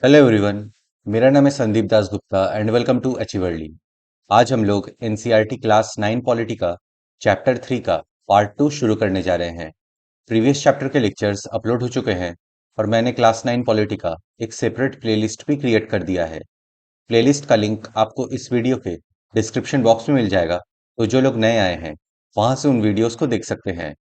Hello everyone. मेरा नाम है Sandeep Das Gupta and welcome to अचीवर्ली। आज हम लोग एनसीईआरटी क्लास 9 पॉलिटी का चैप्टर 3 का पार्ट 2 शुरू करने जा रहे हैं। प्रीवियस चैप्टर के लेक्चर्स अपलोड हो चुके हैं और मैंने क्लास 9 पॉलिटी का एक सेपरेट प्लेलिस्ट भी क्रिएट कर दिया है। प्लेलिस्ट का लिंक आपको इस वीडियो के डिस्क्रिप्शन बॉक्स में मिल जाएगा, तो जो लोग नए आए हैं वहां से उन वीडियोस को देख सकते हैं।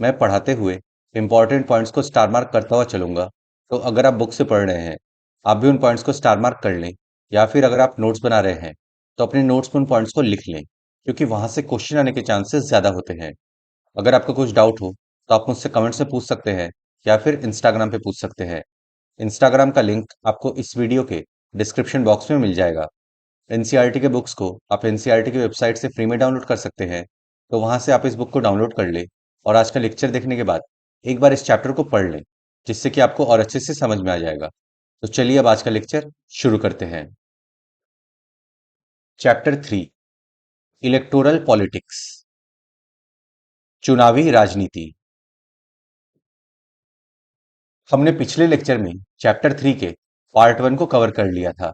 मैं पढ़ाते हुए इंपॉर्टेंट पॉइंट्स को स्टार मार्क करता हुआ चलूंगा, तो अगर आप बुक से पढ़ रहे हैं आप भी उन पॉइंट्स को स्टार मार्क कर लें, या फिर अगर आप नोट्स बना रहे हैं तो अपने नोट्स में उन पॉइंट्स को लिख लें, क्योंकि वहां से क्वेश्चन आने के चांसेस ज्यादा होते हैं। अगर आपको कुछ डाउट हो तो आप मुझसे कमेंट्स में पूछ सकते हैं या फिर इंस्टाग्राम पे पूछ सकते हैं। इंस्टाग्राम का लिंक आपको इस वीडियो के डिस्क्रिप्शन बॉक्स में मिल जाएगा। एनसीईआरटी के बुक्स को आप एनसीईआरटी की वेबसाइट से फ्री में डाउनलोड कर सकते हैं, तो वहां से आप इस बुक को डाउनलोड कर ले और आज का लेक्चर देखने के बाद एक बार इस चैप्टर को पढ़ लें, जिससे कि आपको और अच्छे से समझ में आ जाएगा। तो चलिए अब आज का लेक्चर शुरू करते हैं। चैप्टर 3, इलेक्टोरल पॉलिटिक्स, चुनावी राजनीति। हमने पिछले लेक्चर में चैप्टर 3 के पार्ट 1 को कवर कर लिया था।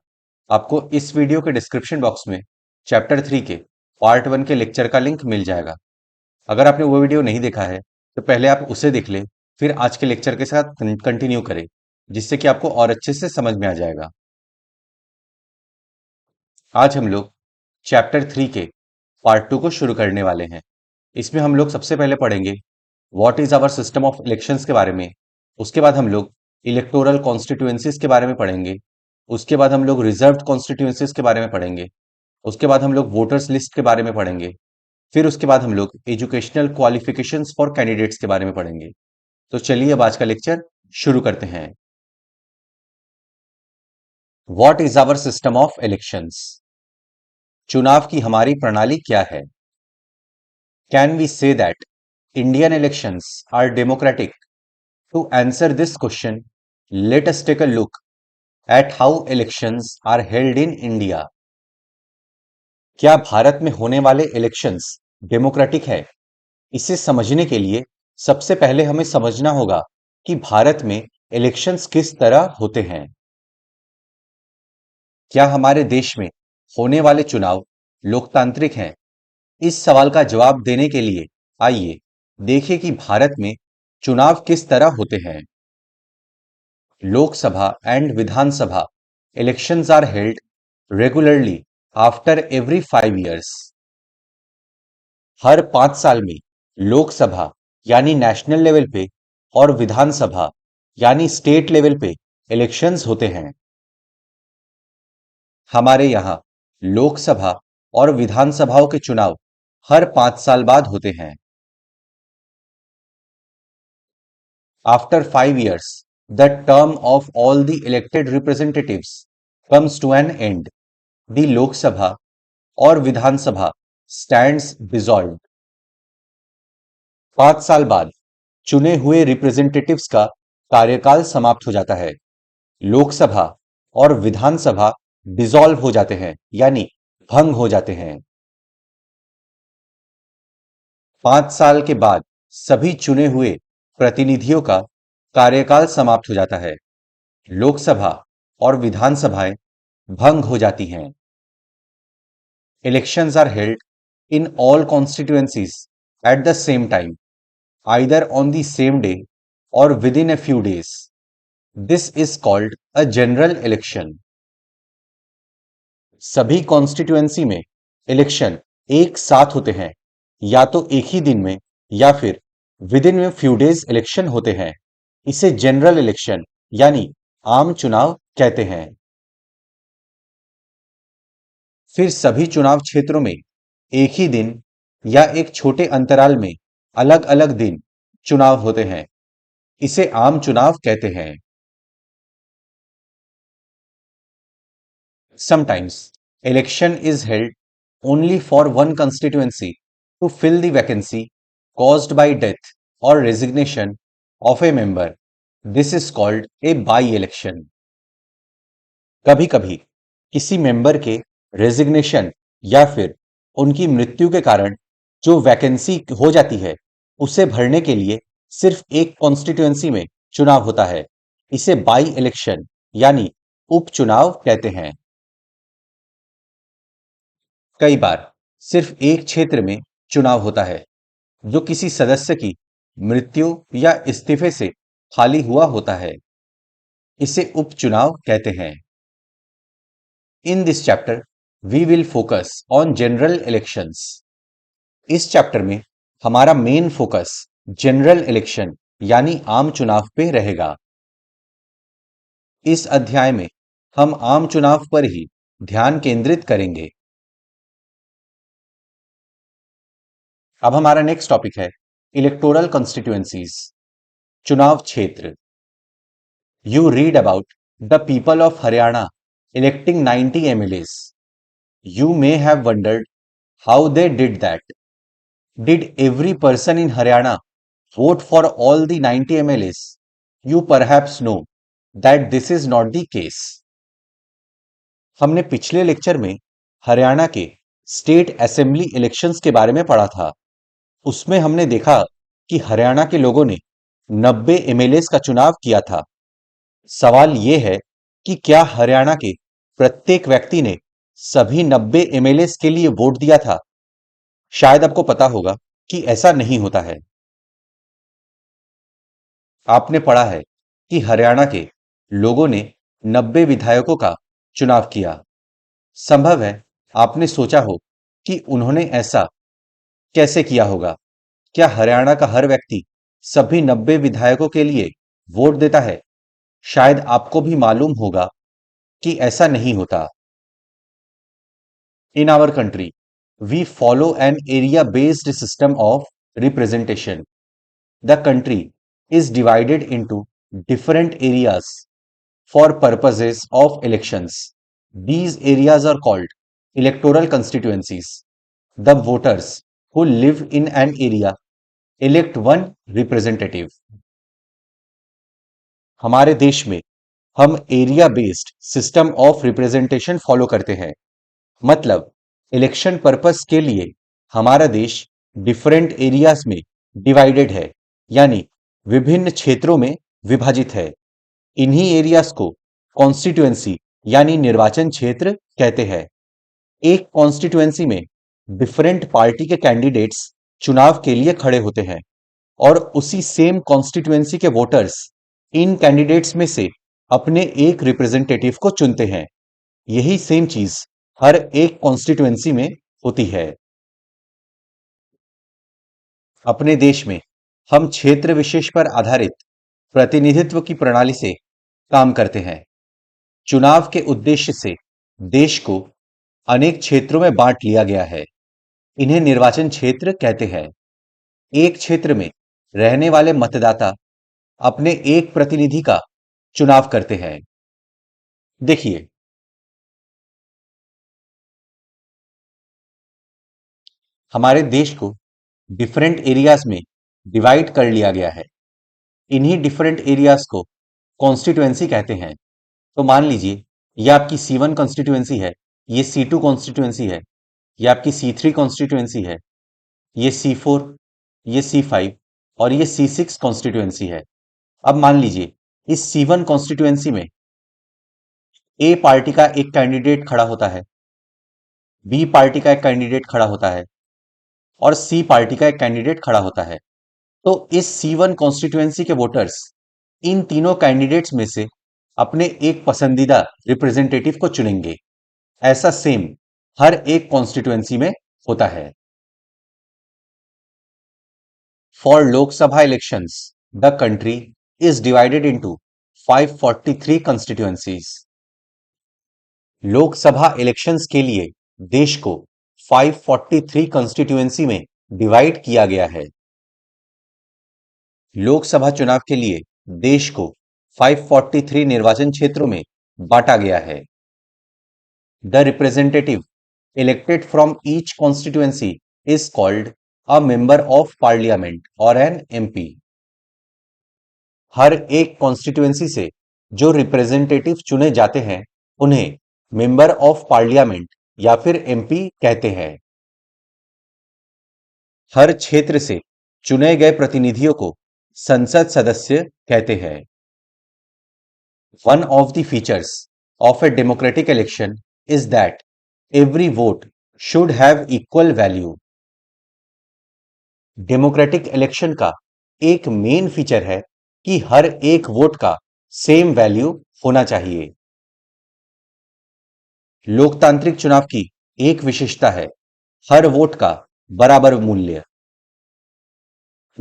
आपको इस वीडियो के डिस्क्रिप्शन बॉक्स में चैप्टर 3 के पार्ट 1 के लेक्चर का लिंक मिल जाएगा। अगर आपने वो वीडियो नहीं देखा है तो पहले आप उसे देख लें, फिर आज के लेक्चर के साथ कंटिन्यू करें, जिससे कि आपको और अच्छे से समझ में आ जाएगा। आज हम लोग चैप्टर 3 के पार्ट 2 को शुरू करने वाले हैं। इसमें हम लोग सबसे पहले पढ़ेंगे what is our system of elections के बारे में। उसके बाद हम लोग इलेक्टोरल कॉन्स्टिट्यूएंसीज के बारे में पढ़ेंगे। उसके बाद हम लोग रिजर्व्ड कॉन्स्टिट्यूएंसीज के बारे में पढ़ेंगे। उसके बाद हम लोग वोटर्स लिस्ट के बारे में पढ़ेंगे। फिर उसके बाद हम लोग एजुकेशनल क्वालिफिकेशंस फॉर कैंडिडेट्स के बारे में पढ़ेंगे। तो चलिए अब आज का लेक्चर शुरू करते हैं। What is our system of elections? चुनाव की हमारी प्रणाली क्या है? Can we say that Indian elections are democratic? To answer this question, let us take a look at how elections are held in India. क्या भारत में होने वाले इलेक्शंस डेमोक्रेटिक है? इसे समझने के लिए सबसे पहले हमें समझना होगा कि भारत में इलेक्शंस किस तरह होते हैं। क्या हमारे देश में होने वाले चुनाव लोकतांत्रिक हैं? इस सवाल का जवाब देने के लिए आइए देखें कि भारत में चुनाव किस तरह होते हैं। Lok Sabha and Vidhan Sabha elections are held regularly after every 5 years। हर 5 साल में लोकसभा यानी नेशनल लेवल पे और विधानसभा यानी स्टेट लेवल पे इलेक्शंस होते हैं। हमारे यहाँ लोकसभा और विधानसभाओं के चुनाव हर 5 साल बाद होते हैं। After 5 years, the term of all the elected representatives comes to an end. The Lok Sabha और विधानसभा stands dissolved। 5 साल बाद चुने हुए रिप्रेजेंटेटिव्स का कार्यकाल समाप्त हो जाता है। लोकसभा और विधानसभा डिसॉल्व हो जाते हैं, यानी भंग हो जाते हैं। 5 साल के बाद सभी चुने हुए प्रतिनिधियों का कार्यकाल समाप्त हो जाता है। लोकसभा और विधानसभाएं भंग हो जाती हैं। Elections are held in all constituencies at the same time, either on the same day or within a few days. This is called a general election. सभी कॉन्स्टिट्यूएंसी में इलेक्शन एक साथ होते हैं, या तो एक ही दिन में या फिर with in a few days election होते हैं। इसे जनरल इलेक्शन यानी आम चुनाव कहते हैं। फिर सभी चुनाव क्षेत्रों में एक ही दिन या एक छोटे अंतराल में अलग अलग दिन चुनाव होते हैं। इसे आम चुनाव कहते हैं। Sometimes election is held only for one constituency to fill the vacancy caused by death or resignation of a member. This is called a by-election. कभी कभी किसी मेंबर के रेजिग्नेशन या फिर उनकी मृत्यु के कारण जो वैकेंसी हो जाती है, उसे भरने के लिए सिर्फ एक कॉन्स्टिट्यूएंसी में चुनाव होता है। इसे बाई इलेक्शन यानी उपचुनाव कहते हैं। कई बार सिर्फ एक क्षेत्र में चुनाव होता है जो किसी सदस्य की मृत्यु या इस्तीफे से खाली हुआ होता है। इसे उपचुनाव कहते हैं। In this chapter we will focus on general elections. इस चैप्टर में हमारा मेन फोकस जनरल इलेक्शन यानी आम चुनाव पे रहेगा। इस अध्याय में हम आम चुनाव पर ही ध्यान केंद्रित करेंगे। अब हमारा नेक्स्ट टॉपिक है इलेक्टोरल कॉन्स्टिट्यूएंसीज, चुनाव क्षेत्र। You read about the people of Haryana electing 90 MLAs. You may have wondered how they did that. Did every person in Haryana vote for all the 90 MLAs? You perhaps know that this is not the case. हमने पिछले lecture में हरियाणा के state assembly elections के बारे में पढ़ा था। उसमें हमने देखा कि हरियाणा के लोगों ने 90 MLAs का चुनाव किया था। सवाल यह है कि क्या हरियाणा के प्रत्येक व्यक्ति ने सभी 90 MLAs के लिए वोट दिया था? शायद आपको पता होगा कि ऐसा नहीं होता है। आपने पढ़ा है कि हरियाणा के लोगों ने 90 विधायकों का चुनाव किया। संभव है आपने सोचा हो कि उन्होंने ऐसा कैसे किया होगा। क्या हरियाणा का हर व्यक्ति सभी 90 विधायकों के लिए वोट देता है? शायद आपको भी मालूम होगा कि ऐसा नहीं होता। In our country, we follow an area-based system of representation. The country is divided into different areas for purposes of elections. These areas are called electoral constituencies. The voters who live in an area elect one representative. हमारे देश में हम area based system of representation follow करते हैं। मतलब election purpose के लिए हमारा देश डिफरेंट एरियाज में डिवाइडेड है, यानी विभिन्न क्षेत्रों में विभाजित है। इन्हीं एरियाज को कॉन्स्टिट्यूएंसी यानी निर्वाचन क्षेत्र कहते हैं। एक कॉन्स्टिट्यूएंसी में डिफरेंट पार्टी के कैंडिडेट्स चुनाव के लिए खड़े होते हैं और उसी सेम कॉन्स्टिट्यूएंसी के वोटर्स इन कैंडिडेट्स में से अपने एक रिप्रेजेंटेटिव को चुनते हैं। यही सेम चीज हर एक कॉन्स्टिट्यूएंसी में होती है। अपने देश में हम क्षेत्र विशेष पर आधारित प्रतिनिधित्व की प्रणाली से काम करते हैं। चुनाव के उद्देश्य से देश को अनेक क्षेत्रों में बांट लिया गया है। इन्हें निर्वाचन क्षेत्र कहते हैं। एक क्षेत्र में रहने वाले मतदाता अपने एक प्रतिनिधि का चुनाव करते हैं। देखिए, हमारे देश को डिफरेंट एरियाज में डिवाइड कर लिया गया है। इन्हीं डिफरेंट एरियाज को कॉन्स्टिट्यूएंसी कहते हैं। तो मान लीजिए ये आपकी C1 कॉन्स्टिट्यूएंसी है, ये C2 कॉन्स्टिट्यूएंसी है, ये आपकी C3 कॉन्स्टिट्यूएंसी है, ये C4, ये C5 और ये C6 कॉन्स्टिट्यूएंसी है। अब मान लीजिए इस C1 कॉन्स्टिट्यूएंसी में ए पार्टी का एक कैंडिडेट खड़ा होता है, बी पार्टी का एक कैंडिडेट खड़ा होता है और सी पार्टी का एक कैंडिडेट खड़ा होता है। तो इस C1 कॉन्स्टिट्यूएंसी के वोटर्स इन तीनों कैंडिडेट्स में से अपने एक पसंदीदा रिप्रेजेंटेटिव को चुनेंगे। ऐसा सेम हर एक कॉन्स्टिट्यूएंसी में होता है। For Lok Sabha elections the country is divided into 543 constituencies. Lok Sabha elections के लिए देश को 543 कंस्टिट्यूएंसी में डिवाइड किया गया है। लोकसभा चुनाव के लिए देश को 543 निर्वाचन क्षेत्रों में बांटा गया है। The representative elected from each constituency is called a member of parliament और एन MP। हर एक कॉन्स्टिट्यूएंसी से जो रिप्रेजेंटेटिव चुने जाते हैं उन्हें मेंबर ऑफ पार्लियामेंट या फिर MP कहते हैं। हर क्षेत्र से चुने गए प्रतिनिधियों को संसद सदस्य कहते हैं। One of the features of a democratic election is that every vote should have equal value. Democratic election का एक मेन फीचर है कि हर एक वोट का सेम वैल्यू होना चाहिए। लोकतांत्रिक चुनाव की एक विशेषता है हर वोट का बराबर मूल्य।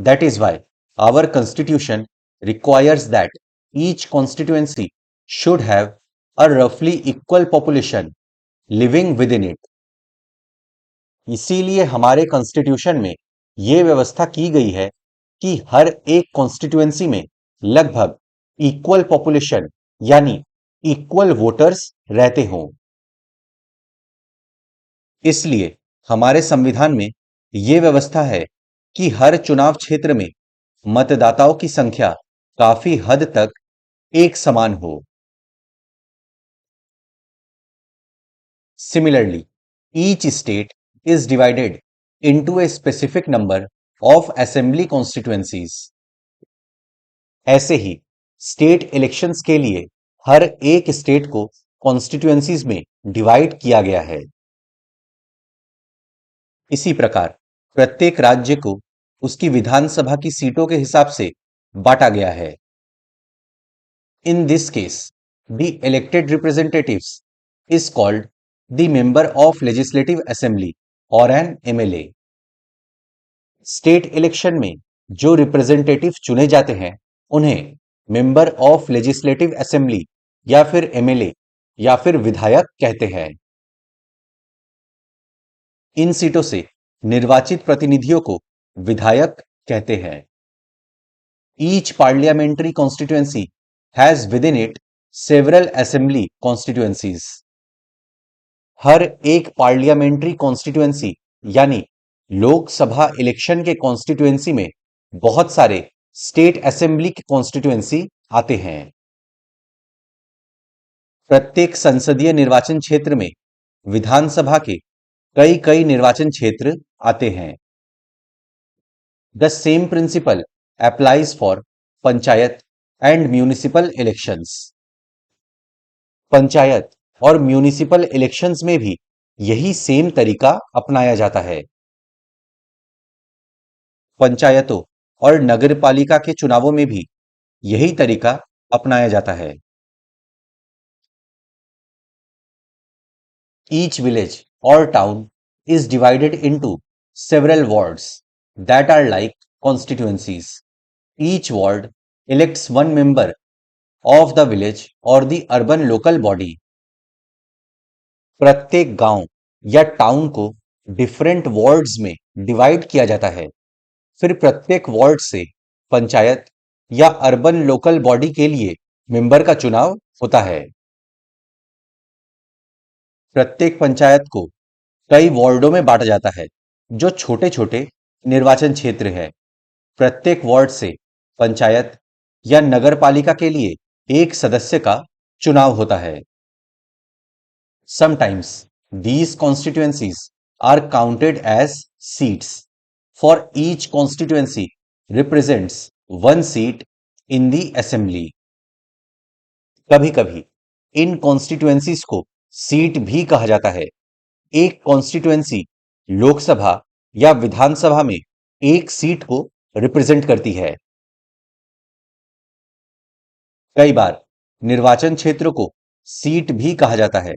That is why our constitution requires that each constituency should have a roughly equal population living within it. इसीलिए हमारे कॉन्स्टिट्यूशन में यह व्यवस्था की गई है कि हर एक कॉन्स्टिट्यूएंसी में लगभग इक्वल पॉपुलेशन यानी इक्वल वोटर्स रहते हों। इसलिए हमारे संविधान में यह व्यवस्था है कि हर चुनाव क्षेत्र में मतदाताओं की संख्या काफी हद तक एक समान हो। Similarly, each state is divided into a specific number of assembly constituencies. ऐसे ही स्टेट इलेक्शंस के लिए हर एक स्टेट को कॉन्स्टिट्यूएंसीज में डिवाइड किया गया है। इसी प्रकार प्रत्येक राज्य को उसकी विधानसभा की सीटों के हिसाब से बांटा गया है। In this case, the elected representatives is called the member of legislative assembly or an MLA. State election में जो रिप्रेजेंटेटिव चुने जाते हैं उन्हें मेंबर ऑफ लेजिस्लेटिव असेंबली या फिर MLA या फिर विधायक कहते हैं। इन सीटों से निर्वाचित प्रतिनिधियों को विधायक कहते हैं। Each parliamentary constituency has within it several assembly constituencies. हर एक पार्लियामेंट्री कॉन्स्टिट्यूएंसी यानी लोकसभा इलेक्शन के कॉन्स्टिट्यूएंसी में बहुत सारे स्टेट असेंबली के कॉन्स्टिट्यूएंसी आते हैं। प्रत्येक संसदीय निर्वाचन क्षेत्र में विधानसभा के कई कई निर्वाचन क्षेत्र आते हैं। The same principle applies for panchayat and municipal elections. Panchayat और म्यूनिसिपल इलेक्शंस में भी यही सेम तरीका अपनाया जाता है। पंचायतों और नगरपालिका के चुनावों में भी यही तरीका अपनाया जाता है। Each village or town is divided into several wards that are like constituencies. Each ward elects one member of the village or the urban local body. प्रत्येक गांव या टाउन को डिफरेंट वार्ड्स में डिवाइड किया जाता है। फिर प्रत्येक वार्ड से पंचायत या अर्बन लोकल बॉडी के लिए मेंबर का चुनाव होता है। प्रत्येक पंचायत को कई वार्डों में बांटा जाता है जो छोटे छोटे निर्वाचन क्षेत्र है। प्रत्येक वार्ड से पंचायत या नगरपालिका के लिए एक सदस्य का चुनाव होता है। Sometimes these constituencies are counted as seats. For each constituency represents one seat in the assembly. कभी-कभी इन कॉन्स्टिट्यूएंसीज को सीट भी कहा जाता है। एक कॉन्स्टिट्यूएंसी लोकसभा या विधानसभा में एक सीट को रिप्रेजेंट करती है। कई बार निर्वाचन क्षेत्र को सीट भी कहा जाता है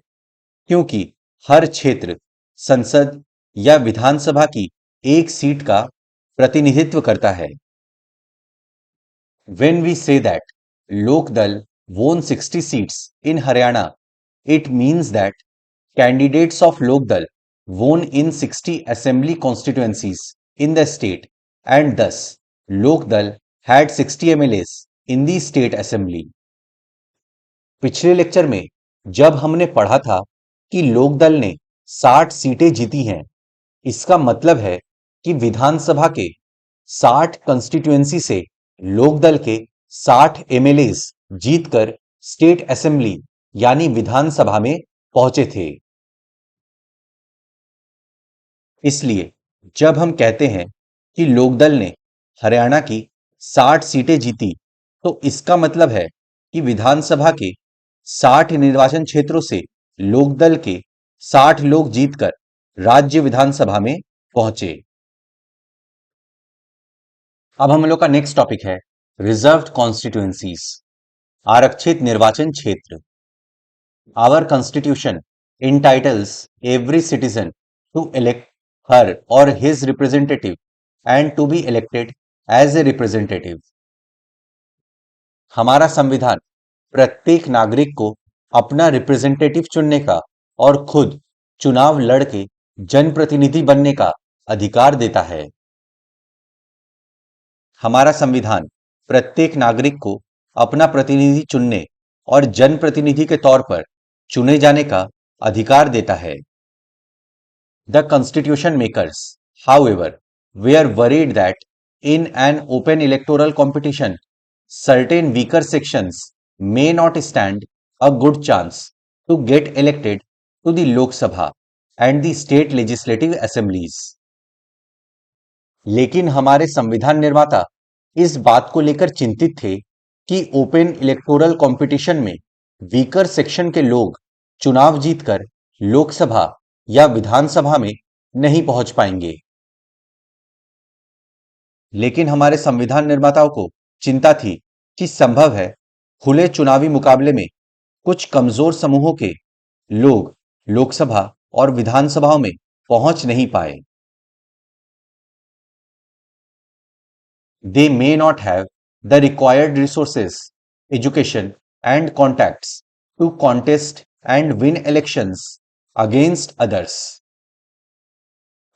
क्योंकि हर क्षेत्र संसद या विधानसभा की एक सीट का प्रतिनिधित्व करता है। When we say that Lokdal won 60 seats in Haryana, it means that candidates of Lokdal won in 60 assembly constituencies in the state and thus Lokdal had 60 MLAs in the state assembly. पिछले lecture में जब हमने पढ़ा था कि लोकदल ने 60 सीटें जीती हैं, इसका मतलब है कि विधानसभा के 60 कंस्टिट्यूएंसी से लोकदल के 60 MLAs जीतकर स्टेट असेंबली यानी विधानसभा में पहुंचे थे। इसलिए जब हम कहते हैं कि लोकदल ने हरियाणा की 60 सीटें जीती, तो इसका मतलब है कि विधानसभा के 60 निर्वाचन क्षेत्रों से लोकदल के 60 लोग जीतकर राज्य विधानसभा में पहुंचे। अब हम लोग का नेक्स्ट टॉपिक है रिजर्व्ड कॉन्स्टिट्यूएंसीज, आरक्षित निर्वाचन क्षेत्र। Our constitution entitles every citizen to elect her or his representative and to be elected as a representative. हमारा संविधान प्रत्येक नागरिक को अपना रिप्रेजेंटेटिव चुनने का और खुद चुनाव लड़के जनप्रतिनिधि बनने का अधिकार देता है। हमारा संविधान प्रत्येक नागरिक को अपना प्रतिनिधि चुनने और जनप्रतिनिधि के तौर पर चुने जाने का अधिकार देता है। The constitution makers, however, were worried that in an open electoral competition, certain weaker sections may not stand a good chance to get elected to the Lok Sabha and the state legislative assemblies. लेकिन हमारे संविधान निर्माता इस बात को लेकर चिंतित थे कि ओपन इलेक्टोरल कंपटीशन में वीकर सेक्शन के लोग चुनाव जीतकर लोकसभा या विधानसभा में नहीं पहुंच पाएंगे। लेकिन हमारे संविधान निर्माताओं को चिंता थी कि संभव है खुले चुनावी मुकाबले में कुछ कमजोर समूहों के लोग लोकसभा और विधानसभाओं में पहुंच नहीं पाए। They may not have the required resources, education and contacts to contest and win elections against others.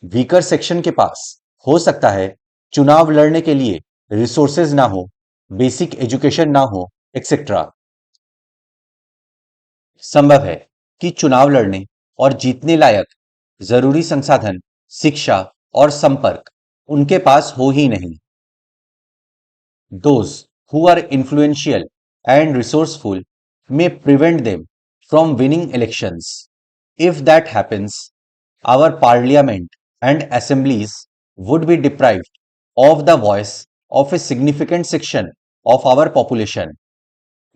Weaker section के पास हो सकता है चुनाव लड़ने के लिए रिसोर्सेज ना हो, बेसिक एजुकेशन ना हो, एक्सेट्रा। संभव है कि चुनाव लड़ने और जीतने लायक जरूरी संसाधन, शिक्षा और संपर्क उनके पास हो ही नहीं। Those who are influential and resourceful may prevent them from winning elections. If that happens, our parliament and assemblies would be deprived of the voice of a significant section of our population.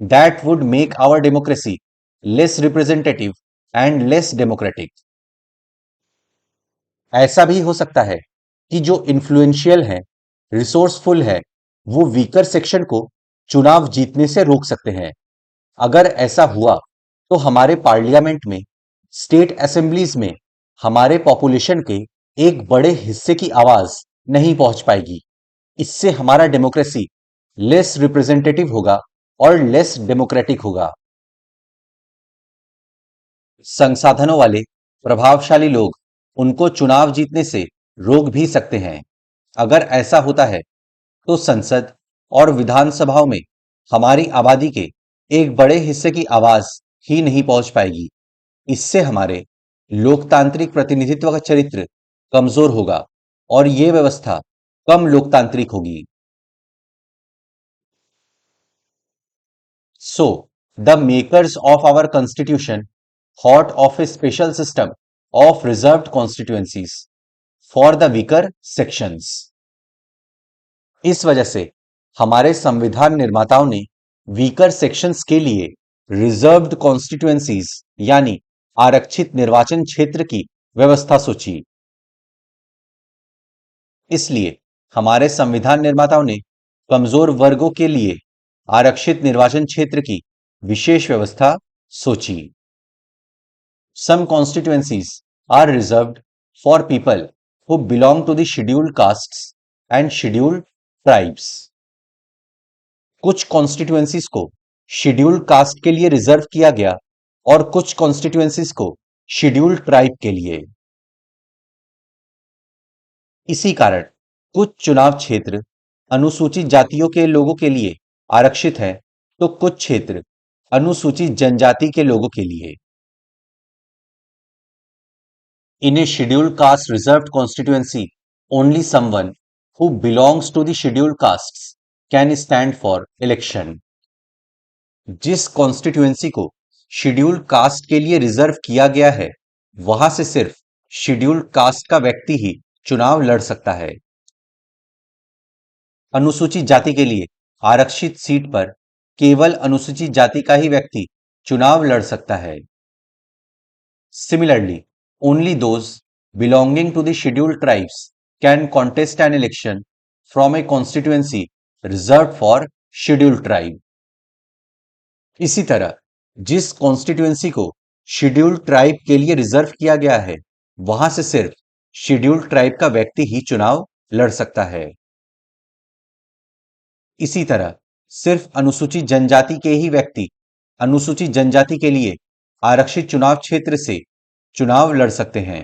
That would make our democracy less representative and less democratic. ऐसा भी हो सकता है कि जो influential है, resourceful है, वो वीकर सेक्शन को चुनाव जीतने से रोक सकते हैं। अगर ऐसा हुआ तो हमारे पार्लियामेंट में, स्टेट असेंबलीज में हमारे पॉपुलेशन के एक बड़े हिस्से की आवाज नहीं पहुंच पाएगी। इससे हमारा डेमोक्रेसी लेस रिप्रेजेंटेटिव होगा और लेस डेमोक्रेटिक होगा। संसाधनों वाले प्रभावशाली लोग उनको चुनाव जीतने से रोक भी सकते हैं। अगर ऐसा होता है तो संसद और विधानसभाओं में हमारी आबादी के एक बड़े हिस्से की आवाज ही नहीं पहुंच पाएगी। इससे हमारे लोकतांत्रिक प्रतिनिधित्व का चरित्र कमजोर होगा और ये व्यवस्था कम लोकतांत्रिक होगी। So, the makers of our constitution thought of a special system of reserved constituencies for the weaker sections. इस वजह से हमारे संविधान निर्माताओं ने वीकर सेक्शंस के लिए रिजर्व्ड कॉन्स्टिट्यूएंसीज यानी आरक्षित निर्वाचन क्षेत्र की व्यवस्था सोची। इसलिए हमारे संविधान निर्माताओं ने कमजोर वर्गों के लिए आरक्षित निर्वाचन क्षेत्र की विशेष व्यवस्था सोची। Some constituencies are reserved for people who belong to the scheduled castes and scheduled tribes. कुछ कॉन्स्टिट्यूएंसीज को शेड्यूल्ड कास्ट के लिए रिजर्व किया गया और कुछ कॉन्स्टिट्यूएंसीज को शेड्यूल्ड ट्राइब के लिए। इसी कारण कुछ चुनाव क्षेत्र अनुसूचित जातियों के लोगों के लिए आरक्षित है तो कुछ क्षेत्र अनुसूचित जनजाति के लोगों के लिए। In a scheduled caste reserved constituency, only someone who belongs to the scheduled castes can stand for election. जिस कॉन्स्टिट्यूएंसी को शेड्यूल्ड कास्ट के लिए रिजर्व किया गया है वहां से सिर्फ शेड्यूल्ड कास्ट का व्यक्ति ही चुनाव लड़ सकता है। अनुसूचित जाति के लिए आरक्षित सीट पर केवल अनुसूचित जाति का ही व्यक्ति चुनाव लड़ सकता है। Similarly, only those belonging to the scheduled tribes can contest an election from a constituency reserved for scheduled tribe. इसी तरह जिस कॉन्स्टिट्यूएंसी को शेड्यूल्ड ट्राइब के लिए रिजर्व किया गया है, वहां से सिर्फ शेड्यूल्ड ट्राइब का व्यक्ति ही चुनाव लड़ सकता है। इसी तरह सिर्फ अनुसूचित जनजाति के ही व्यक्ति अनुसूचित जनजाति के लिए आरक्षित चुनाव क्षेत्र से चुनाव लड़ सकते हैं।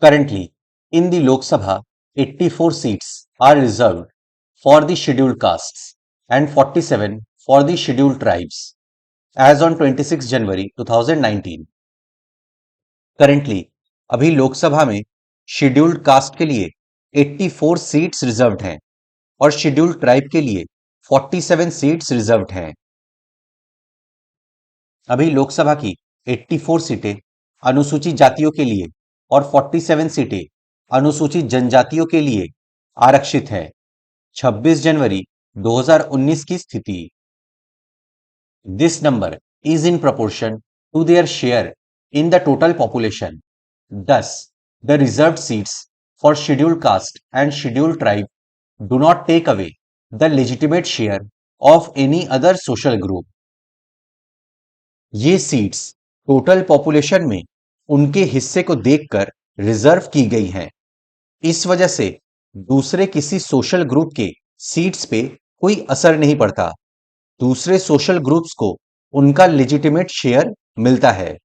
Currently, in the Lok Sabha, 84 seats are reserved for the scheduled castes and 47 for the scheduled tribes as on 26 January 2019. Currently, अभी लोकसभा में शेड्यूल्ड कास्ट के लिए 84 सीट्स रिजर्व्ड हैं और शेड्यूल्ड ट्राइब के लिए 47 सीट्स रिजर्व्ड हैं। अभी लोकसभा की 84 सीटें अनुसूचित जातियों के लिए और 47 सीटें अनुसूचित जनजातियों के लिए आरक्षित है। 26 जनवरी 2019 की स्थिति। This number is in proportion to their share in the total population. Thus, the reserved seats for scheduled caste and scheduled tribe do not take away the legitimate share of any other social group. ये seats total population में उनके हिस्से को देखकर reserve की गई हैं। इस वजह से दूसरे किसी सोशल ग्रुप के सीट्स पे कोई असर नहीं पड़ता। दूसरे सोशल ग्रुप्स को उनका लेजिटिमेट शेयर मिलता है।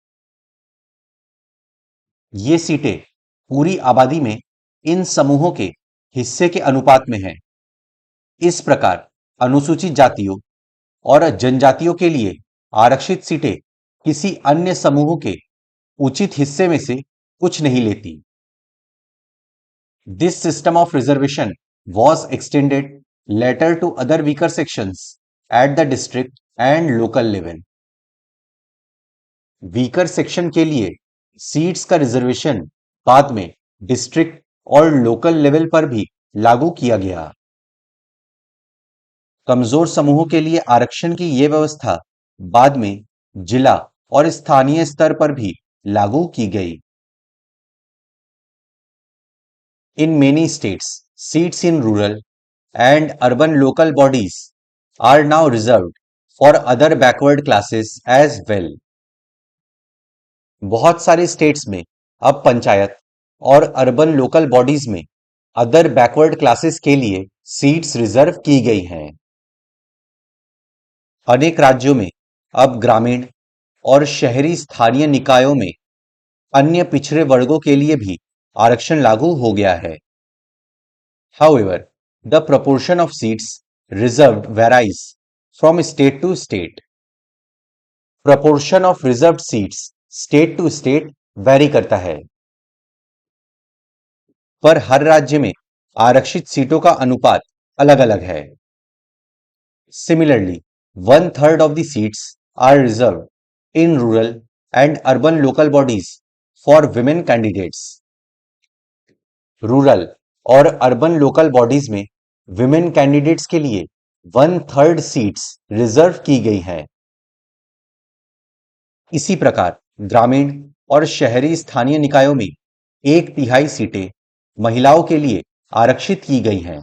ये सीटें पूरी आबादी में इन समूहों के हिस्से के अनुपात में हैं। इस प्रकार अनुसूचित जातियों और जनजातियों के लिए आरक्षित सीटें किसी अन्य समूह के उचित हिस्से में से कुछ नहीं लेती। This system of reservation was extended later to other weaker sections at the district and local level. Weaker section के लिए सीट्स का रिजर्वेशन बाद में डिस्ट्रिक्ट और लोकल लेवल पर भी लागू किया गया। कमजोर समूहों के लिए आरक्षण की यह व्यवस्था बाद में जिला और स्थानीय स्तर पर भी लागू की गई। In many states, seats in rural and urban local bodies are now reserved for other backward classes as well. बहुत सारे स्टेट्स में अब पंचायत और अर्बन लोकल बॉडीज में अदर बैकवर्ड क्लासेस के लिए सीट्स रिजर्व की गई हैं। अनेक राज्यों में अब ग्रामीण और शहरी स्थानीय निकायों में अन्य पिछड़े वर्गों के लिए भी आरक्षण लागू हो गया है। However, the proportion of seats reserved varies from state to state. Proportion of reserved seats state to state vary करता है, पर हर राज्य में आरक्षित सीटों का अनुपात अलग-अलग है। Similarly, 1/3 of the seats are reserved in rural and urban local bodies for women candidates. Rural और अर्बन लोकल बॉडीज में विमेन कैंडिडेट्स के लिए 1/3 सीट्स रिजर्व की गई हैं। इसी प्रकार ग्रामीण और शहरी स्थानीय निकायों में 1/3 सीटें महिलाओं के लिए आरक्षित की गई हैं।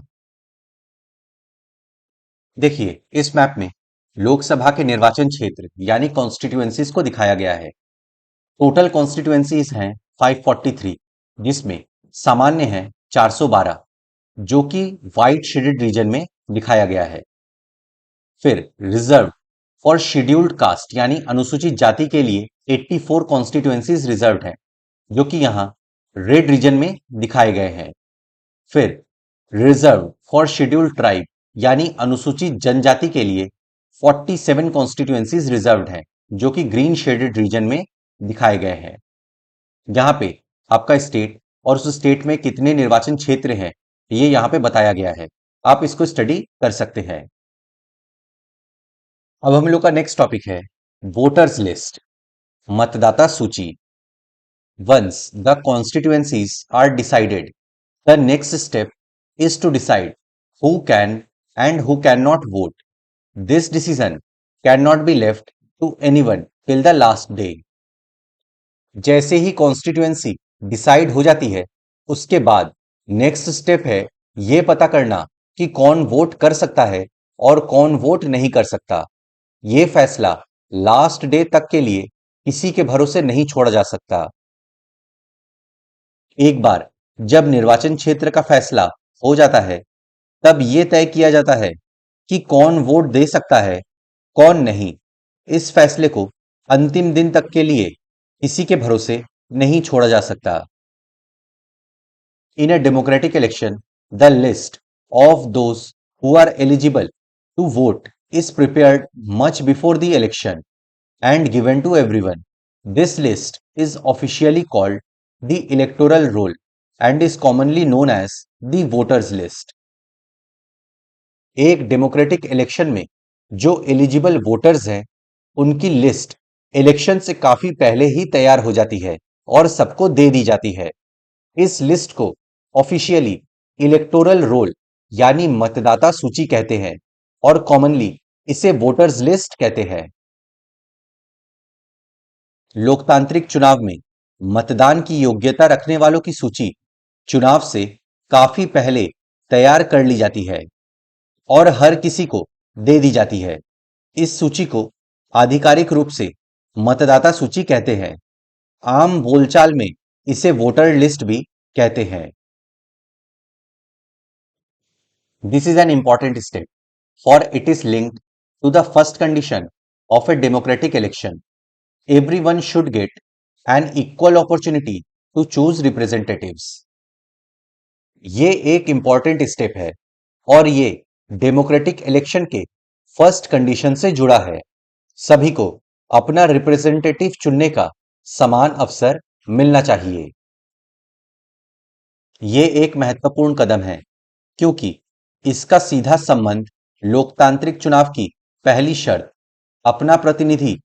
देखिए, इस मैप में लोकसभा के निर्वाचन क्षेत्र यानी कॉन्स्टिट्यूएंसीज को दिखाया गया है। टोटल कॉन्स्टिट्यूएंसीज हैं 543, जिसमें सामान्य है 412, जो कि व्हाइट शेडेड रीजन में दिखाया गया है। फिर रिजर्व फॉर शेड्यूल्ड कास्ट यानी अनुसूचित जाति के लिए 84 कॉन्स्टिट्यूएंसीज रिजर्व्ड हैं, जो कि यहां रेड रीजन में दिखाए गए हैं। फिर रिजर्व फॉर शेड्यूल्ड ट्राइब यानी अनुसूचित जनजाति के लिए 47 कॉन्स्टिट्यूएंसीज रिजर्व्ड हैं, जो कि ग्रीन शेडेड रीजन में दिखाए गए हैं। यहां पे आपका स्टेट और उस स्टेट में कितने निर्वाचन क्षेत्र हैं ये यहां पे बताया गया है। आप इसको स्टडी कर सकते हैं। अब हम लोग का नेक्स्ट टॉपिक है वोटर्स लिस्ट, मतदाता सूची। Once the constituencies are decided, the next step is to decide who can and who cannot vote this decision can not be left to anyone till the last day. जैसे ही constituency decide हो जाती है, उसके बाद next step है ये पता करना कि कौन वोट कर सकता है और कौन वोट नहीं कर सकता। ये फैसला लास्ट डे तक के लिए किसी के भरोसे नहीं छोड़ा जा सकता। एक बार जब निर्वाचन क्षेत्र का फैसला हो जाता है, तब यह तय किया जाता है कि कौन वोट दे सकता है, कौन नहीं। इस फैसले को अंतिम दिन तक के लिए किसी के भरोसे नहीं छोड़ा जा सकता। In a democratic election, the list of those who are eligible to vote is prepared much before the election and given to everyone. This list is officially called the electoral roll and is commonly known as the voters list. एक democratic election में जो eligible voters हैं, उनकी list election से काफी पहले ही तैयार हो जाती है और सबको दे दी जाती है। इस लिस्ट को ऑफिशियली इलेक्टोरल रोल यानी मतदाता सूची कहते हैं और कॉमनली इसे वोटर्स लिस्ट कहते हैं। लोकतांत्रिक चुनाव में मतदान की योग्यता रखने वालों की सूची चुनाव से काफी पहले तैयार कर ली जाती है और हर किसी को दे दी जाती है। इस सूची को आधिकारिक रूप से मतदाता सूची कहते हैं। आम बोलचाल में इसे वोटर लिस्ट भी कहते हैं। This is an important step, for it is linked to the first condition of a democratic election. Everyone should get an equal opportunity to choose representatives. ये एक इंपॉर्टेंट स्टेप है और ये डेमोक्रेटिक इलेक्शन के first condition से जुड़ा है। सभी को अपना रिप्रेजेंटेटिव चुनने का समान अवसर मिलना चाहिए। ये एक महत्वपूर्ण कदम है क्योंकि इसका सीधा संबंध लोकतांत्रिक चुनाव की पहली शर्त अपना प्रतिनिधि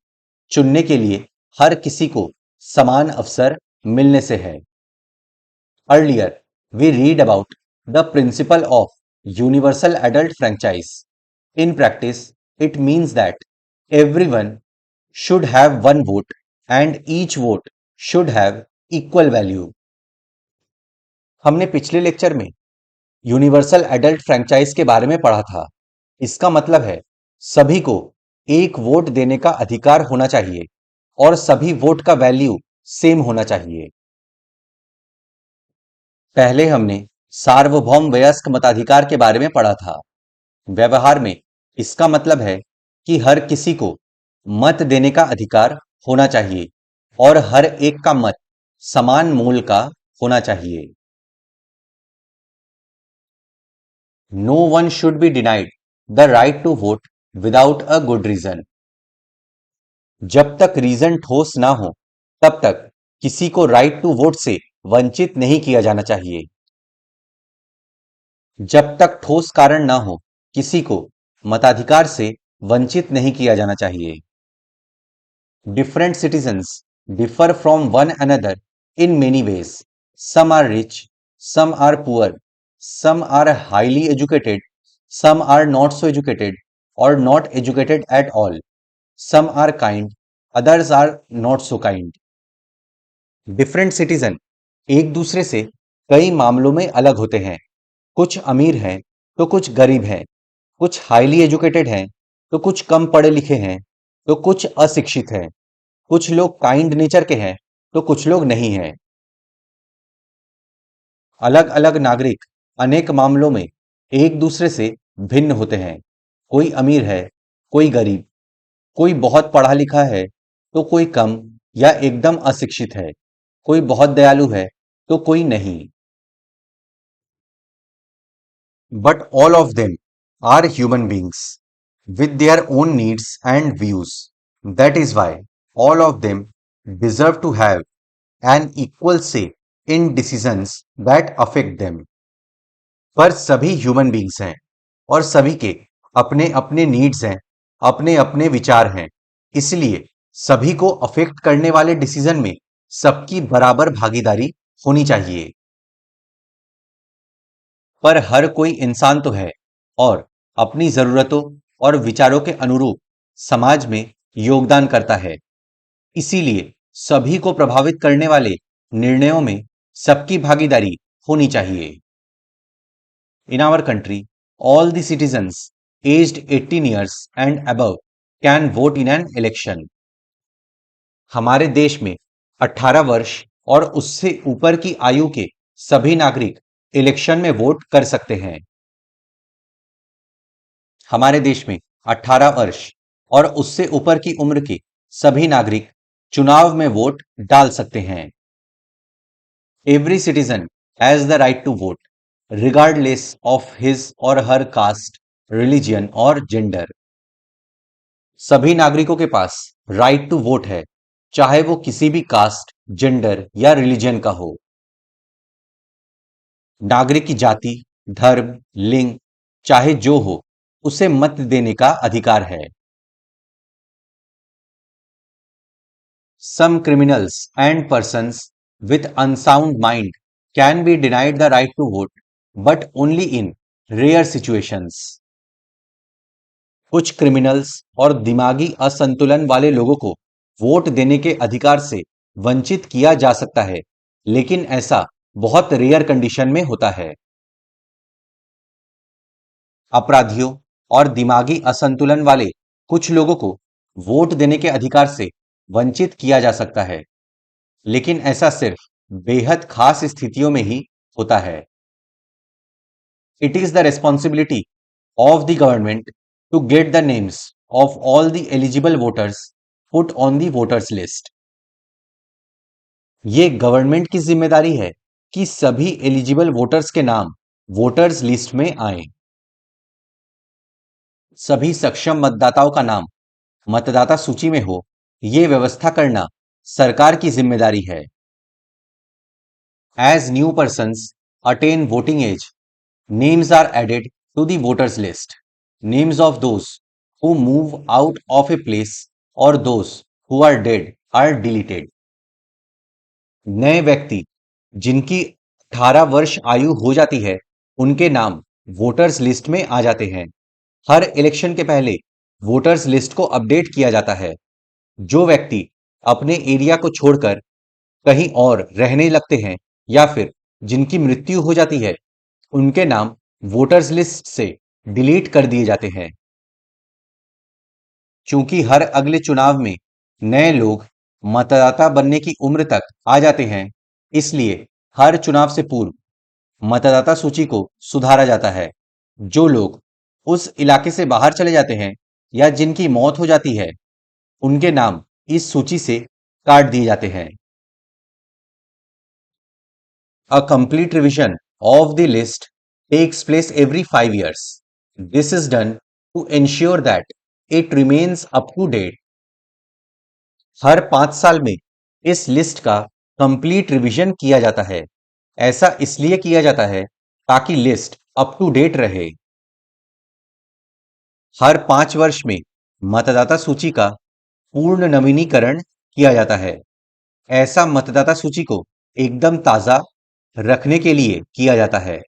चुनने के लिए हर किसी को समान अवसर मिलने से है। Earlier, we read about the principle of universal adult franchise. In practice, it means that everyone should have one vote and each vote should have equal value. हमने पिछले लेक्चर में यूनिवर्सल एडल्ट फ्रैंचाइज के बारे में पढ़ा था। इसका मतलब है सभी को एक वोट देने का अधिकार होना चाहिए और सभी वोट का वैल्यू सेम होना चाहिए। पहले हमने सार्वभौम वयस्क मताधिकार के बारे में पढ़ा था। व्यवहार में इसका मतलब है कि हर किसी को मत देने का अधिकार होना चाहिए और हर एक का मत समान मूल्य का होना चाहिए। No one should be denied the right to vote without a good reason. जब तक रीजन ठोस ना हो, तब तक किसी को राइट टू वोट से वंचित नहीं किया जाना चाहिए। जब तक ठोस कारण ना हो, किसी को मताधिकार से वंचित नहीं किया जाना चाहिए। Different citizens differ from one another in many ways. Some are rich, some are poor, some are highly educated, some are not so educated or not educated at all. Some are kind, others are not so kind. Different citizen एक दूसरे से कई मामलों में अलग होते हैं। कुछ अमीर हैं तो कुछ गरीब हैं, कुछ हाईली एजुकेटेड हैं तो कुछ कम पढ़े लिखे हैं, तो कुछ अशिक्षित हैं, कुछ लोग काइंड नेचर के हैं तो कुछ लोग नहीं हैं। अलग अलग नागरिक अनेक मामलों में एक दूसरे से भिन्न होते हैं। कोई अमीर है, कोई गरीब, कोई बहुत पढ़ा लिखा है तो कोई कम या एकदम अशिक्षित है, कोई बहुत दयालु है तो कोई नहीं। But all of them are human beings with their own needs and views. That is why all of them deserve to have an equal say in decisions that affect them. पर सभी ह्यूमन बींग्स हैं और सभी के अपने अपने needs हैं, अपने अपने विचार हैं। इसलिए सभी को अफेक्ट करने वाले डिसीजन में सबकी बराबर भागीदारी होनी चाहिए। पर हर कोई इंसान तो है और अपनी जरूरतों और विचारों के अनुरूप समाज में योगदान करता है। इसीलिए सभी को प्रभावित करने वाले निर्णयों में सबकी भागीदारी होनी चाहिए। In our country, all the citizens aged 18 years and above can vote in an election. हमारे देश में 18 वर्ष और उससे ऊपर की आयु के सभी नागरिक इलेक्शन में वोट कर सकते हैं। हमारे देश में 18 वर्ष और उससे ऊपर की उम्र के सभी नागरिक चुनाव में वोट डाल सकते हैं। Every citizen has the right to vote regardless of his और हर कास्ट, रिलीजियन और जेंडर। सभी नागरिकों के पास राइट टू वोट है, चाहे वो किसी भी कास्ट, जेंडर या रिलीजियन का हो। नागरिक की जाति, धर्म, लिंग चाहे जो हो, उसे मत देने का अधिकार है। Some criminals and persons with unsound mind can be denied the right to vote, but only in rare situations. कुछ क्रिमिनल्स और दिमागी असंतुलन वाले लोगों को वोट देने के अधिकार से वंचित किया जा सकता है, लेकिन ऐसा बहुत रेयर कंडीशन में होता है। अपराधियों और दिमागी असंतुलन वाले कुछ लोगों को वोट देने के अधिकार से वंचित किया जा सकता है, लेकिन ऐसा सिर्फ बेहद खास स्थितियों में ही होता है। It is the responsibility of the government to get the names of all the eligible voters put on the voters list. ये गवर्नमेंट की जिम्मेदारी है कि सभी एलिजिबल वोटर्स के नाम वोटर्स लिस्ट में आए। सभी सक्षम मतदाताओं का नाम मतदाता सूची में हो, ये व्यवस्था करना सरकार की जिम्मेदारी है। As new persons attain voting age, names are added to the voters list. Names of those who move out of a place or those who are dead are deleted. नए व्यक्ति जिनकी 18 वर्ष आयु हो जाती है, उनके नाम वोटर्स लिस्ट में आ जाते हैं। हर इलेक्शन के पहले वोटर्स लिस्ट को अपडेट किया जाता है। जो व्यक्ति अपने एरिया को छोड़कर कहीं और रहने लगते हैं या फिर जिनकी मृत्यु हो जाती है, उनके नाम वोटर्स लिस्ट से डिलीट कर दिए जाते हैं। चूंकि हर अगले चुनाव में नए लोग मतदाता बनने की उम्र तक आ जाते हैं, इसलिए हर चुनाव से पूर्व मतदाता सूची को सुधारा जाता है। जो लोग उस इलाके से बाहर चले जाते हैं या जिनकी मौत हो जाती है, उनके नाम इस सूची से काट दिए जाते हैं। A complete revision of the list takes place every 5 years. This is done to ensure that it remains up to date. हर 5 साल में इस लिस्ट का कंप्लीट रिवीजन किया जाता है। ऐसा इसलिए किया जाता है ताकि लिस्ट अप टू डेट रहे। हर 5 वर्ष में मतदाता सूची का पूर्ण नवीनीकरण किया जाता है। ऐसा मतदाता सूची को एकदम ताजा रखने के लिए किया जाता है।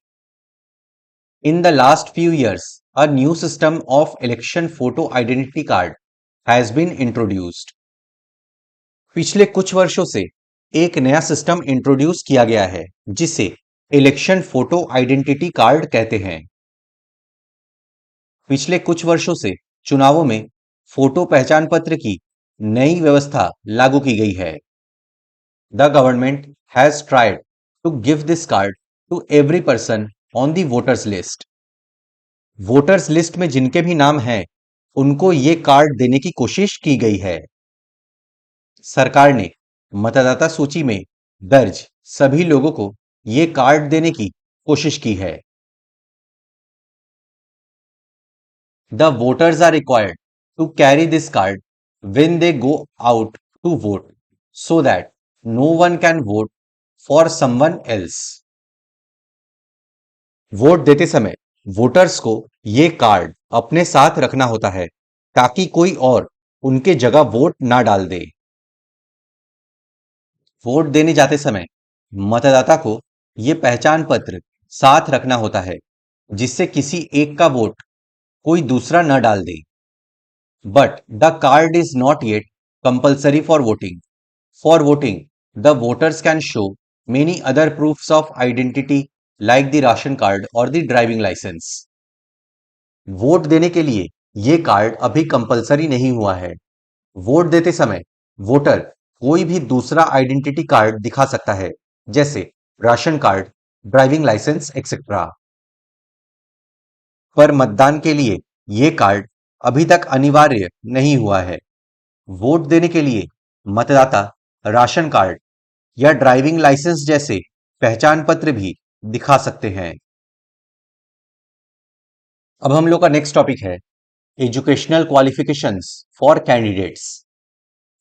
In the last few years, a new system of election photo identity card has been introduced. पिछले कुछ वर्षों से एक नया सिस्टम इंट्रोड्यूस किया गया है, जिसे इलेक्शन फोटो आइडेंटिटी कार्ड कहते हैं। पिछले कुछ वर्षों से चुनावों में फोटो पहचान पत्र की नई व्यवस्था लागू की गई है। The government has tried to give this card to every person on the voters list. Voters list में जिनके भी नाम हैं, उनको ये कार्ड देने की कोशिश की गई है। सरकार ने मतदाता सूची में दर्ज सभी लोगों को ये कार्ड देने की कोशिश की है। The voters are required to carry this card when they go out to vote so that no one can vote for someone else. Vote देते समय वोटर्स को ये कार्ड अपने साथ रखना होता है ताकि कोई और उनके जगह वोट ना डाल दे। वोट देने जाते समय मतदाता को ये पहचान पत्र साथ रखना होता है, जिससे किसी एक का वोट कोई दूसरा न डाल दे। but the card is not yet compulsory for voting. For voting, the voters can show many other proofs of identity like the ration card or the driving license. Vote देने के लिए ये कार्ड अभी compulsory नहीं हुआ है। Vote देते समय वोटर कोई भी दूसरा आइडेंटिटी कार्ड दिखा सकता है, जैसे ration card, driving licence etcetera. पर मतदान के लिए ये कार्ड अभी तक अनिवार्य नहीं हुआ है। वोट देने के लिए मतदाता राशन कार्ड या ड्राइविंग लाइसेंस जैसे पहचान पत्र भी दिखा सकते हैं। अब हम लोग का नेक्स्ट टॉपिक है एजुकेशनल क्वालिफिकेशंस फॉर कैंडिडेट्स।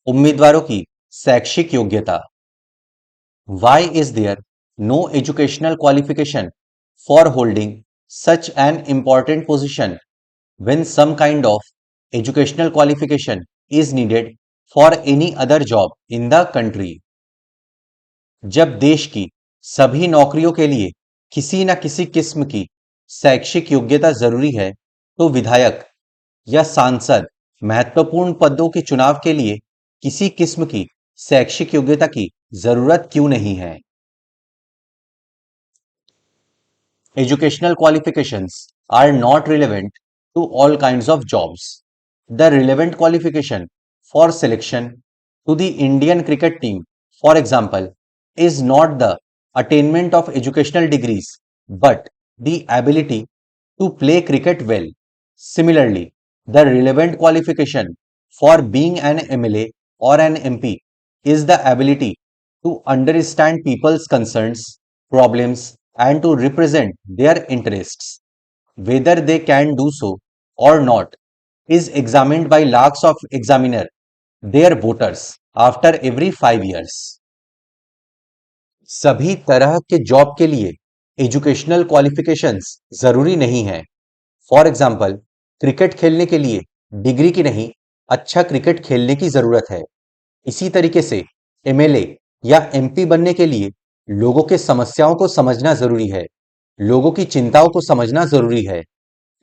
उम्मीदवारों की शैक्षिक योग्यता। Why is there no educational qualification for holding such an important position when some kind of educational qualification is needed for any other job in the country? जब देश की सभी नौकरियों के लिए किसी न किसी किस्म की शैक्षिक योग्यता जरूरी है, तो विधायक या सांसद महत्वपूर्ण पदों के चुनाव के लिए किसी किस्म की शैक्षिक योग्यता की जरूरत क्यों नहीं है? Educational qualifications are not relevant to all kinds of jobs. The relevant qualification for selection to the Indian cricket team, for example, is not the attainment of educational degrees but the ability to play cricket well. Similarly, the relevant qualification for being an MLA or an MP is the ability to understand people's concerns, problems, and to represent their interests. Whether they can do so or not is examined by lakhs of examiner, their voters, after every 5 years. सभी तरह के job के लिए educational qualifications जरूरी नहीं है। For example, cricket खेलने के लिए डिग्री की नहीं, अच्छा क्रिकेट खेलने की जरूरत है। इसी तरीके से एमएलए या एमपी बनने के लिए लोगों के समस्याओं को समझना जरूरी है, लोगों की चिंताओं को समझना जरूरी है,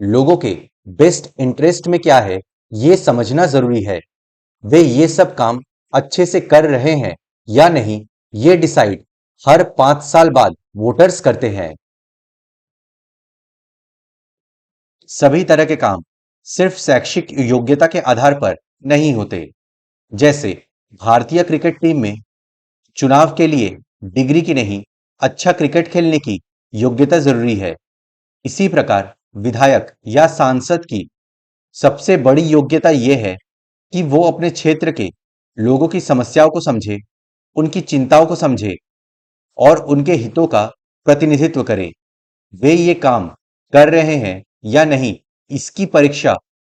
लोगों के बेस्ट इंटरेस्ट में क्या है ये समझना जरूरी है, वे ये सब काम अच्छे से कर रहे हैं या नहीं ये डिसाइड हर 5 साल बाद वोटर्स करते हैं। सभी तरह के काम सिर्फ शैक्षिक योग्यता के आधार पर नहीं होते। जैसे भारतीय क्रिकेट टीम में चुनाव के लिए डिग्री की नहीं, अच्छा क्रिकेट खेलने की योग्यता जरूरी है। इसी प्रकार विधायक या सांसद की सबसे बड़ी योग्यता यह है कि वो अपने क्षेत्र के लोगों की समस्याओं को समझे, उनकी चिंताओं को समझे और उनके हितों का प्रतिनिधित्व करे। वे ये काम कर रहे हैं या नहीं इसकी परीक्षा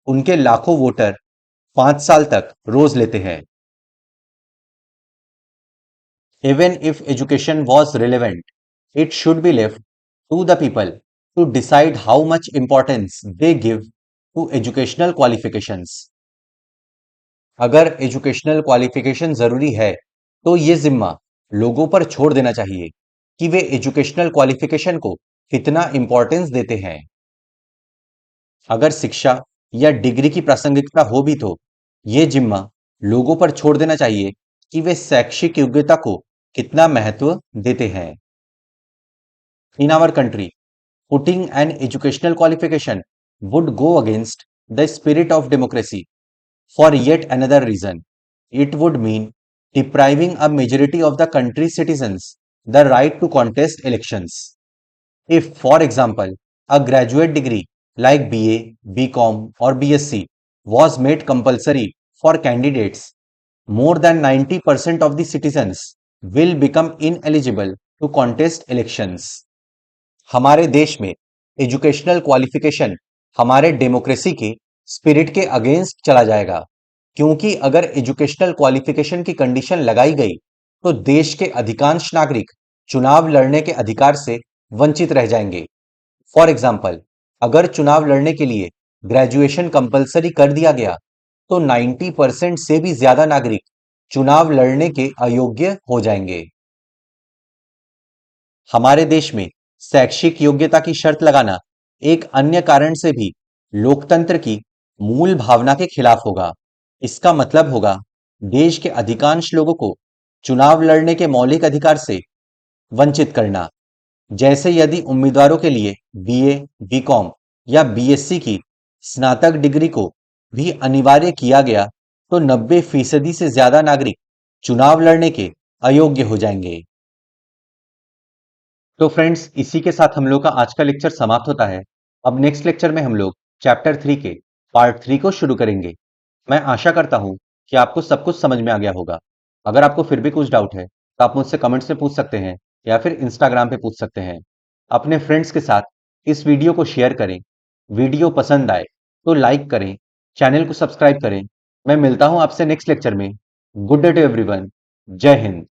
उनके लाखों वोटर 5 साल तक रोज लेते हैं। Even if education was relevant, it should be left to the people to decide how much importance they give to educational qualifications. अगर एजुकेशनल क्वालिफिकेशन जरूरी है तो ये जिम्मा लोगों पर छोड़ देना चाहिए कि वे एजुकेशनल क्वालिफिकेशन को कितना इंपॉर्टेंस देते हैं। अगर शिक्षा या डिग्री की प्रासंगिकता हो भी तो ये जिम्मा लोगों पर छोड़ देना चाहिए कि वे शैक्षिक योग्यता को कितना महत्व देते हैं। In our country, putting an educational qualification would go against the spirit of democracy for yet another reason. It would mean depriving a majority of the country's citizens the right to contest elections. If, for example, a graduate degree like BA, BCom, or BSc was made compulsory for candidates, more than 90% of the citizens will become ineligible to contest elections. हमारे देश में educational qualification हमारे democracy के spirit के against चला जाएगा, क्योंकि अगर एजुकेशनल क्वालिफिकेशन की कंडीशन लगाई गई तो देश के अधिकांश नागरिक चुनाव लड़ने के अधिकार से वंचित रह जाएंगे। फॉर एग्जाम्पल, अगर चुनाव लड़ने के लिए ग्रेजुएशन कंपलसरी कर दिया गया तो 90% से भी ज्यादा नागरिक चुनाव लड़ने के अयोग्य हो जाएंगे। हमारे देश में शैक्षिक योग्यता की शर्त लगाना एक अन्य कारण से भी लोकतंत्र की मूल भावना के खिलाफ होगा। इसका मतलब होगा देश के अधिकांश लोगों को चुनाव लड़ने के मौलिक अधिकार से वंचित करना। जैसे यदि उम्मीदवारों के लिए बीए, बीकॉम या बीएससी की स्नातक डिग्री को भी अनिवार्य किया गया तो 90% से ज्यादा नागरिक चुनाव लड़ने के अयोग्य हो जाएंगे। तो फ्रेंड्स, इसी के साथ हम लोग का आज का लेक्चर समाप्त होता है। अब नेक्स्ट लेक्चर में हम लोग चैप्टर 3 के पार्ट 3 को शुरू करेंगे। मैं आशा करता हूं कि आपको सब कुछ समझ में आ गया होगा। अगर आपको फिर भी कुछ डाउट है तो आप मुझसे कमेंट्स में पूछ सकते हैं या फिर इंस्टाग्राम पे पूछ सकते हैं। अपने फ्रेंड्स के साथ इस वीडियो को शेयर करें। वीडियो पसंद आए तो लाइक करें, चैनल को सब्सक्राइब करें। मैं मिलता हूं आपसे नेक्स्ट लेक्चर में। Good day to everyone. जय हिंद।